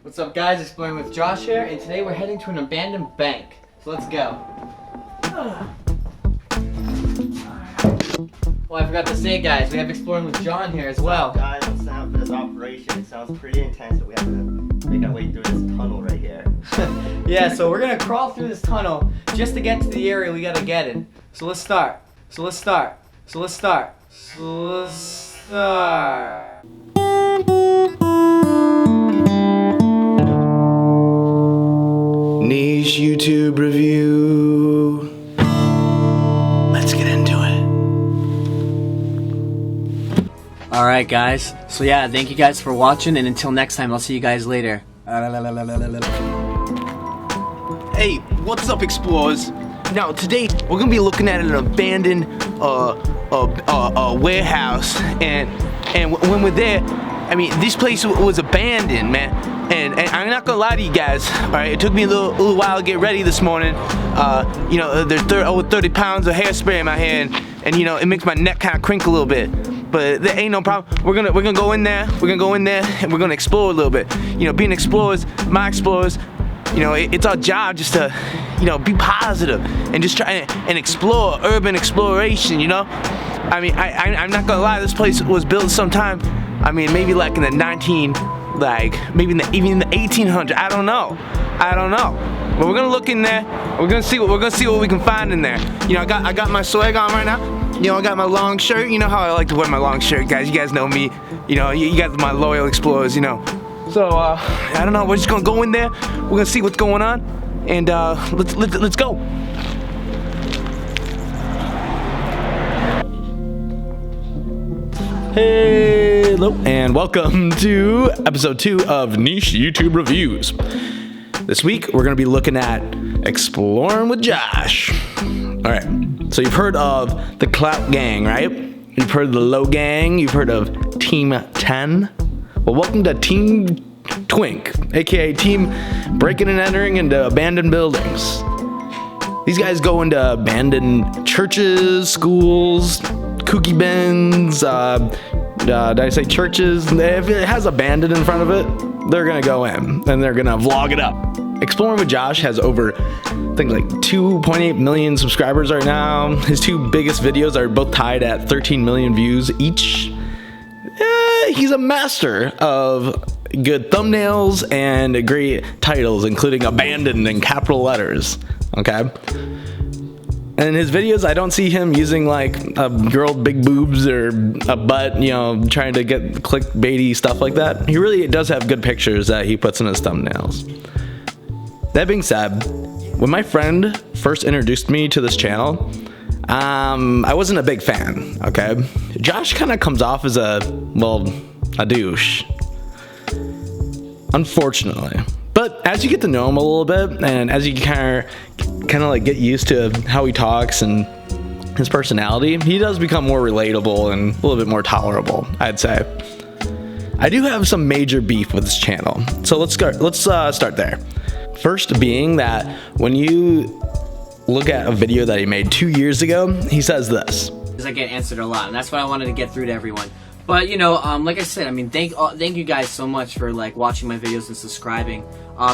What's up guys, Exploring with Josh here, and today we're heading to an abandoned bank. So let's go. Well, I forgot to say guys, we have Exploring with John here as well. Guys, let's sign up for this operation. It sounds pretty intense, but we have to make our way through this tunnel right here. Yeah, so we're gonna crawl through this tunnel just to get to the area we gotta get in. So let's start. Niche YouTube review. Let's get into it. Alright guys, so yeah, thank you guys for watching, and until next time, I'll see you guys later. Hey, what's up, explorers? Now today we're gonna be looking at an abandoned warehouse, and when we're there, I mean, this place was abandoned, man. And I'm not gonna lie to you guys, all right? It took me a little while to get ready this morning. You know, there's over 30 pounds of hairspray in my hand, and you know, it makes my neck kind of crinkle a little bit. But there ain't no problem. We're gonna go in there. And we're gonna explore a little bit. You know, being explorers, my explorers. You know, it's our job just to, you know, be positive and just try and explore urban exploration. You know, I mean, I'm not gonna lie. This place was built sometime. I mean, maybe like in the maybe even in the 1800s. I don't know. But we're gonna look in there. We're gonna see what we can find in there. You know, I got my swag on right now. You know, I got my long shirt. You know how I like to wear my long shirt, guys. You guys know me. You know, you guys are my loyal explorers. You know. So I don't know. We're just gonna go in there. We're gonna see what's going on, and let's go. Hello and welcome to episode 2 of Niche YouTube Reviews. This week we're gonna be looking at Exploring with Josh. Alright, so you've heard of the Clout Gang, right? You've heard of the Low Gang, you've heard of Team 10. Well, welcome to Team Twink, aka Team Breaking and Entering into Abandoned Buildings. These guys go into abandoned churches, schools, cookie bins, did I say churches? If it has abandoned in front of it, they're gonna go in and they're gonna vlog it up. Exploring with Josh has over, I think, like 2.8 million subscribers right now. His 2 biggest videos are both tied at 13 million views each. He's a master of good thumbnails and great titles, including abandoned in capital letters. Okay. And in his videos, I don't see him using like a girl with big boobs or a butt, you know, trying to get clickbaity stuff like that. He really does have good pictures that he puts in his thumbnails. That being said, when my friend first introduced me to this channel, I wasn't a big fan, okay? Josh kind of comes off as a douche, unfortunately. But as you get to know him a little bit, and as you kind of like get used to how he talks and his personality, he does become more relatable and a little bit more tolerable, I'd say. I do have some major beef with this channel, so let's start there. First being that when you look at a video that he made 2 years ago, he says this. Because I get answered a lot, and that's what I wanted to get through to everyone. But you know, like I said, I mean, thank you guys so much for like watching my videos and subscribing.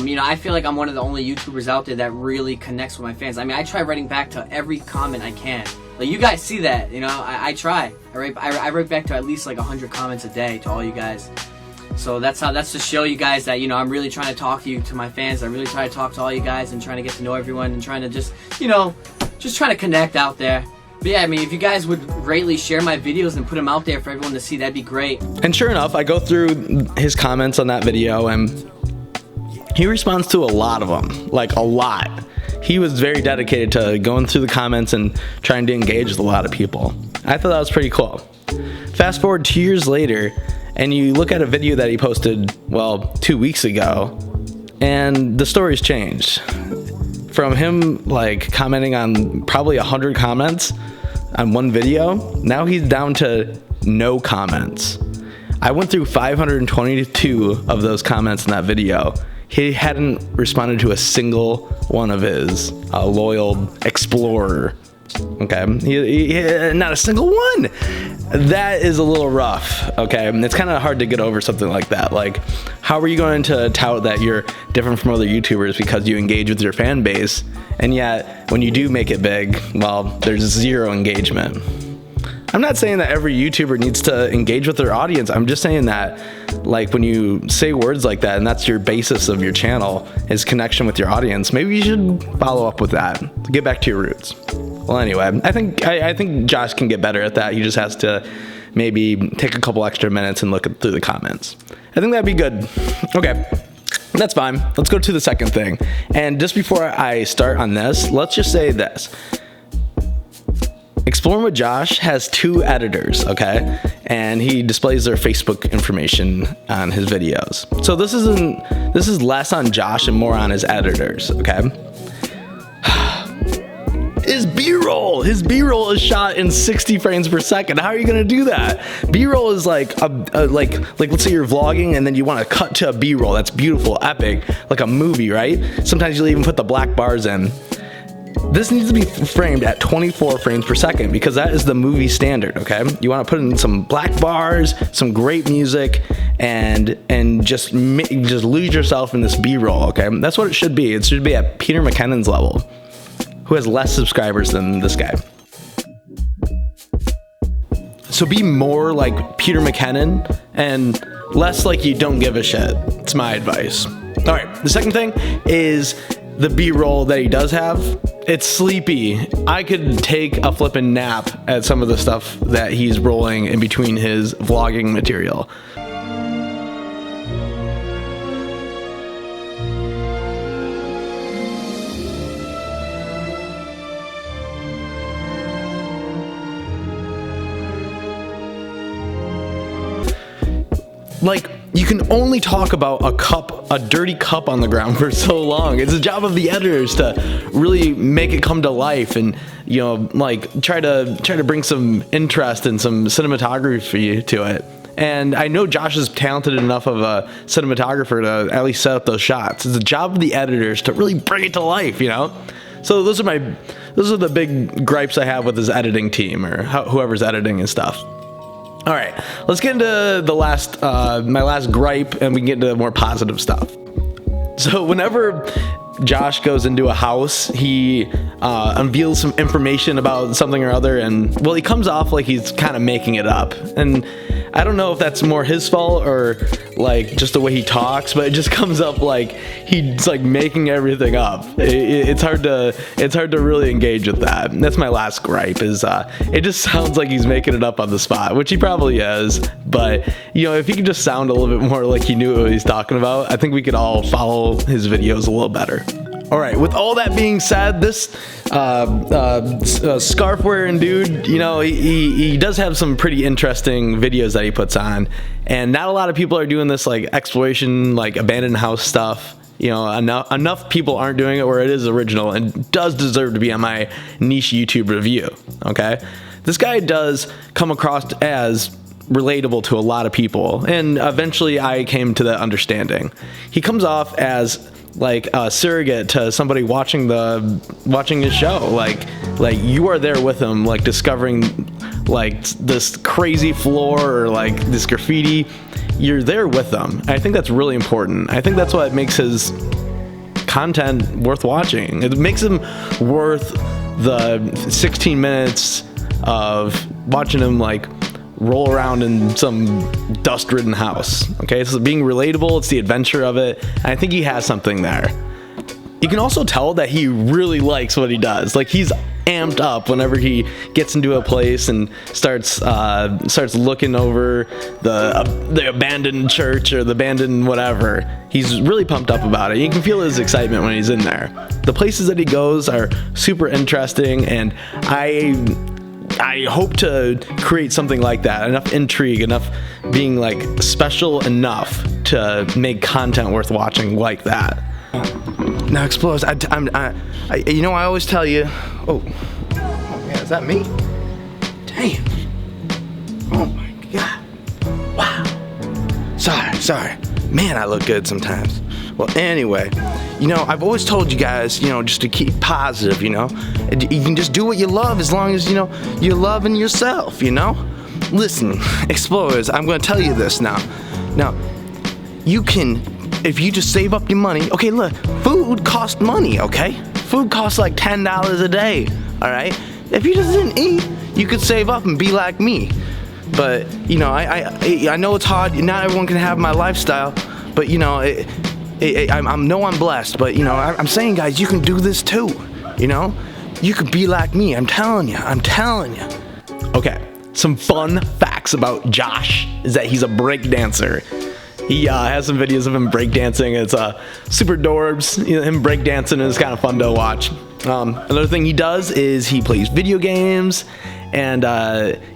You know, I feel like I'm one of the only YouTubers out there that really connects with my fans. I mean, I try writing back to every comment I can. Like, you guys see that, you know, I try. I write back to at least like 100 comments a day to all you guys. So that's to show you guys that, you know, I'm really trying to talk to my fans. I really try to talk to all you guys and trying to get to know everyone and trying to just, you know, just trying to connect out there. But yeah, I mean, if you guys would greatly share my videos and put them out there for everyone to see, that'd be great. And sure enough, I go through his comments on that video, and he responds to a lot of them, like a lot. He was very dedicated to going through the comments and trying to engage with a lot of people. I thought that was pretty cool. Fast forward 2 years later, and you look at a video that he posted, well, 2 weeks ago, and the story's changed. From him like commenting on probably 100 comments on one video, now he's down to no comments. I went through 522 of those comments in that video. He hadn't responded to a single one of his loyal explorer Okay, not a single one. That is a little rough. Okay, it's kind of hard to get over something like that. Like, how are you going to tout that you're different from other YouTubers because you engage with your fan base, and yet when you do make it big, well, there's zero engagement? I'm not saying that every YouTuber needs to engage with their audience. I'm just saying that, like, when you say words like that and that's your basis of your channel is connection with your audience, maybe you should follow up with that. Get back to your roots. Well, anyway, I think Josh can get better at that. He just has to maybe take a couple extra minutes and look through the comments. I think that'd be good. Okay, that's fine. Let's go to the second thing. And just before I start on this, let's just say this. Exploring with Josh has 2 editors, okay? And he displays their Facebook information on his videos. So this is less on Josh and more on his editors, okay? His B-roll is shot in 60 frames per second. How are you gonna do that? B-roll is like like let's say you're vlogging and then you want to cut to a B-roll. That's beautiful, epic, like a movie, right? Sometimes you'll even put the black bars in. This needs to be framed at 24 frames per second because that is the movie standard, okay? You want to put in some black bars, some great music, and just lose yourself in this B-roll, okay? That's what it should be. It should be at Peter McKinnon's level, who has less subscribers than this guy. So be more like Peter McKinnon and less like you don't give a shit. It's my advice. All right, the second thing is the B-roll that he does have. It's sleepy. I could take a flippin' nap at some of the stuff that he's rolling in between his vlogging material. Like, you can only talk about a dirty cup on the ground for so long. It's the job of the editors to really make it come to life and, you know, like try to bring some interest and some cinematography to it. And I know Josh is talented enough of a cinematographer to at least set up those shots. It's the job of the editors to really bring it to life, you know? So those are the big gripes I have with his editing team or whoever's editing his stuff. All right, let's get into my last gripe, and we can get into more positive stuff. So whenever Josh goes into a house, he unveils some information about something or other, and well, he comes off like he's kind of making it up. And I don't know if that's more his fault or like just the way he talks, but it just comes up like he's like making everything up. It's hard to really engage with that. And that's my last gripe is it just sounds like he's making it up on the spot, which he probably is. But you know, if he could just sound a little bit more like he knew what he's talking about, I think we could all follow his videos a little better. All right, with all that being said, this scarf wearing dude, you know, he does have some pretty interesting videos that he puts on, and not a lot of people are doing this like exploration, like abandoned house stuff. You know, enough people aren't doing it where it is original and does deserve to be on my niche YouTube review, okay? This guy does come across as relatable to a lot of people, and eventually I came to that understanding. He comes off as like a surrogate to somebody watching his show, like you are there with him, like discovering like this crazy floor or like this graffiti. You're there with them. I think that's really important. I think that's what makes his content worth watching. It makes him worth the 16 minutes of watching him like roll around in some dust-ridden house. Okay, so being relatable, it's the adventure of it, and I think he has something there. You can also tell that he really likes what he does. Like, he's amped up whenever he gets into a place and starts looking over the abandoned church or the abandoned whatever. He's really pumped up about it. You can feel his excitement when he's in there. The places that he goes are super interesting, and I hope to create something like that. Enough intrigue, enough being like special enough to make content worth watching like that. Now, Explorers, you know, I always tell you. Oh yeah, is that me? Damn. Oh my God. Wow. Sorry. Man, I look good sometimes. Well, anyway, you know, I've always told you guys, you know, just to keep positive, you know. You can just do what you love as long as, you know, you're loving yourself, you know. Listen, explorers, I'm going to tell you this now. Now, you can, if you just save up your money, okay, look, food costs money, okay? Food costs like $10 a day, all right? If you just didn't eat, you could save up and be like me. But, you know, I know it's hard. Not everyone can have my lifestyle, but, you know, I'm blessed. But, you know, I'm saying, guys, you can do this too, you know? You could be like me, I'm telling you. Okay, some fun facts about Josh is that he's a breakdancer. He has some videos of him breakdancing. It's super adorbs. You know, him breakdancing is kind of fun to watch. Another thing he does is he plays video games, and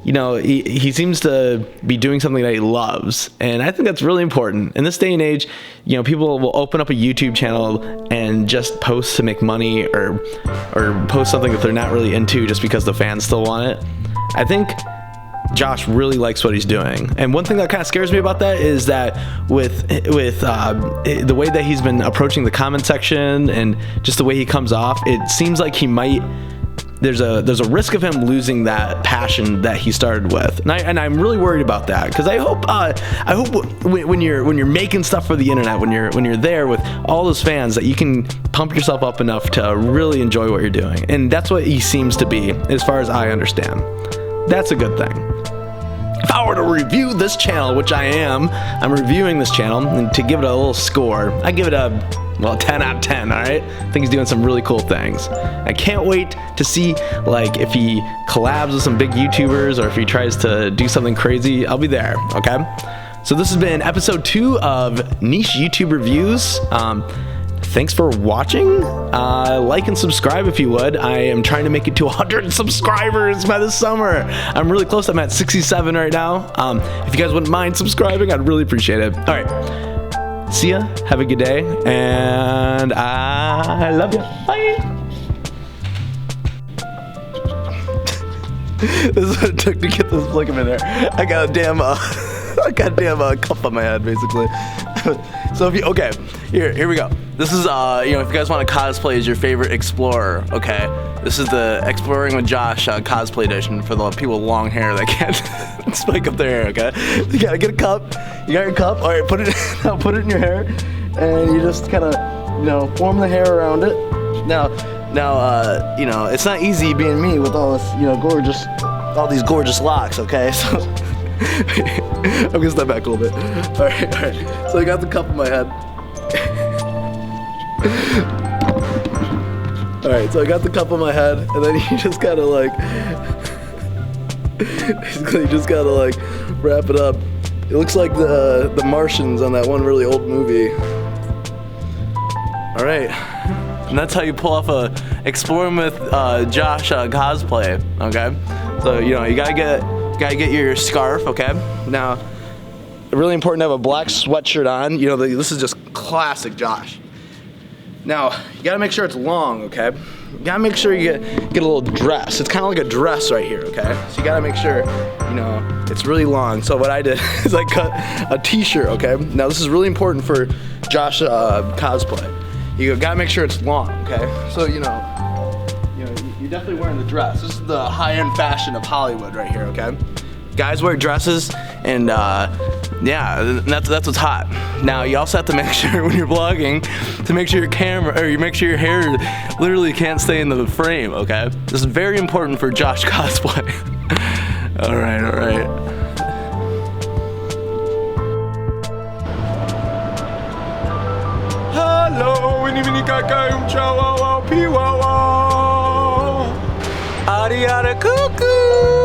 you know, he seems to be doing something that he loves, and I think that's really important in this day and age. You know, people will open up a YouTube channel and just post to make money, or post something that they're not really into just because the fans still want it. I think Josh really likes what he's doing, and one thing that kind of scares me about that is that with the way that he's been approaching the comment section and just the way he comes off, it seems like he might. There's a risk of him losing that passion that he started with, and I'm really worried about that, because I hope when you're making stuff for the internet, when you're there with all those fans, that you can pump yourself up enough to really enjoy what you're doing, and that's what he seems to be, as far as I understand. That's a good thing. If I were to review this channel, which I'm reviewing this channel, and to give it a little score, I give it a 10 out of 10, alright? I think he's doing some really cool things. I can't wait to see, like, if he collabs with some big YouTubers, or if he tries to do something crazy. I'll be there, okay? So this has been episode 2 of Niche YouTube Reviews. Thanks for watching. Like and subscribe if you would. I am trying to make it to 100 subscribers by this summer. I'm really close. I'm at 67 right now. If you guys wouldn't mind subscribing, I'd really appreciate it. All right. See ya. Have a good day. And I love you. Bye. This is what it took to get this flick in there. I got a damn cup on my head, basically. So if you, okay, here we go. This is, you know, if you guys want to cosplay as your favorite explorer, okay, this is the Exploring with Josh cosplay edition for the people with long hair that can't spike up their hair, okay? You gotta get a cup. You got your cup. All right, put it in your hair, and you just kind of, you know, form the hair around it. Now, you know, it's not easy being me with all this, you know, all these gorgeous locks, okay? So I'm gonna step back a little bit. All right. So I got the cup in my head. All right. So I got the cup on my head, and then you just gotta like, wrap it up. It looks like the Martians on that one really old movie. All right. And that's how you pull off a Exploring with Josh cosplay. Okay. So you know you gotta get your scarf, okay? Now, really important to have a black sweatshirt on. You know, this is just classic Josh. Now, you gotta make sure it's long, okay? You gotta make sure you get a little dress. It's kind of like a dress right here, okay? So you gotta make sure, you know, it's really long. So what I did is I cut a t-shirt, okay? Now, this is really important for Josh cosplay. You gotta make sure it's long, okay? So, you know, you're definitely wearing the dress. This is the high-end fashion of Hollywood right here, okay? Guys wear dresses, and yeah, that's what's hot. Now, you also have to make sure when you're vlogging to make sure you make sure your hair literally can't stay in the frame, okay? This is very important for Josh cosplay. All right. Hello, winnie kaka chihuahua pihuahua. Adiada cuckoo.